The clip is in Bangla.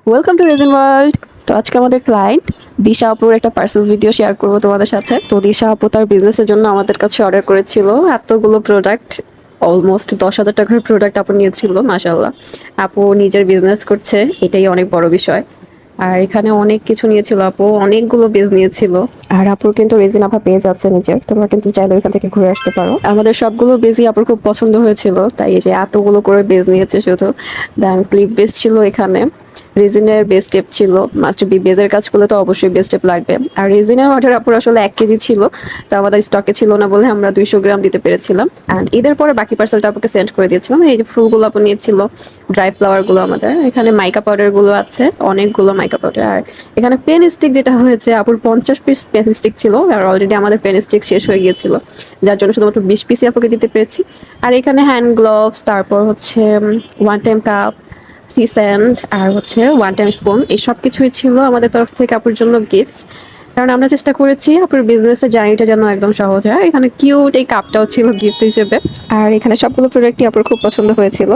Welcome to raisin world. তো আজকে আমাদের ক্লায়েন্ট দিশা আপুর একটা পার্সেল ভিডিও শেয়ার করবো তোমাদের সাথে। তো দিশা আপু তার বিজনেসের জন্য আমাদের কাছে অর্ডার করেছিল এতগুলো প্রোডাক্ট, অলমোস্ট 10,000 টাকার প্রোডাক্ট আপু নিয়েছিল। মাশাল্লাহ, আপু নিজের বিজনেস করছে, এটাই অনেক বড় বিষয়। আর এখানে অনেক কিছু নিয়েছিল আপু, অনেকগুলো পেজ নিয়েছিল। আর আপুর কিন্তু রেজিন আপা পেজ আছে নিজের, তোমরা কিন্তু চাইলে ওইখান থেকে ঘুরে আসতে পারো। আমাদের সবগুলো বেজই আপুর খুব পছন্দ হয়েছিল, তাই এই যে এতগুলো করে বেজ নিয়েছে শুধু। দেন ক্লিপ বেজ ছিল এখানে, রেজিনের বেস স্টেপ ছিল। মাস্টার বি বেজের কাজ করলে তো অবশ্যই বেস স্টেপ লাগবে। আর রেজিনের অর্ডার আপুর আসলে 1 কেজি ছিল, তো আমাদের স্টকে ছিল না বলে আমরা 200 গ্রাম দিতে পেরেছিলাম। অ্যান্ড ঈদের পরে বাকি পার্সেলটা আপুকে সেন্ড করে দিয়েছিলাম। এই যে ফুলগুলো আপু নিয়েছিল, ড্রাই ফ্লাওয়ারগুলো আমাদের এখানে, মাইকা পাউডারগুলো আছে অনেকগুলো মাইকা পাউডার। আর এখানে পেন স্টিক যেটা হয়েছে, আপুর 50 পিস পেন স্টিক ছিল, আর অলরেডি আমাদের পেন স্টিক শেষ হয়ে গিয়েছিল, যার জন্য শুধুমাত্র 20 পিসই আপুকে দিতে পেরেছি। আর এখানে হ্যান্ড গ্লোভস, তারপর হচ্ছে one time cup, sea sand, আর হচ্ছে ওয়ান টাইম স্পুন, এই সব কিছুই ছিল আমাদের তরফ থেকে আপুর জন্য গিফট। কারণ আমরা চেষ্টা করেছি আপুর বিজনেসের জার্নিটা যেন একদম সহজ হয়। এখানে কিউট এই কাপটাও ছিল গিফট হিসেবে। আর এখানে সবগুলো প্রোডাক্টই আপুর খুব পছন্দ হয়েছিল।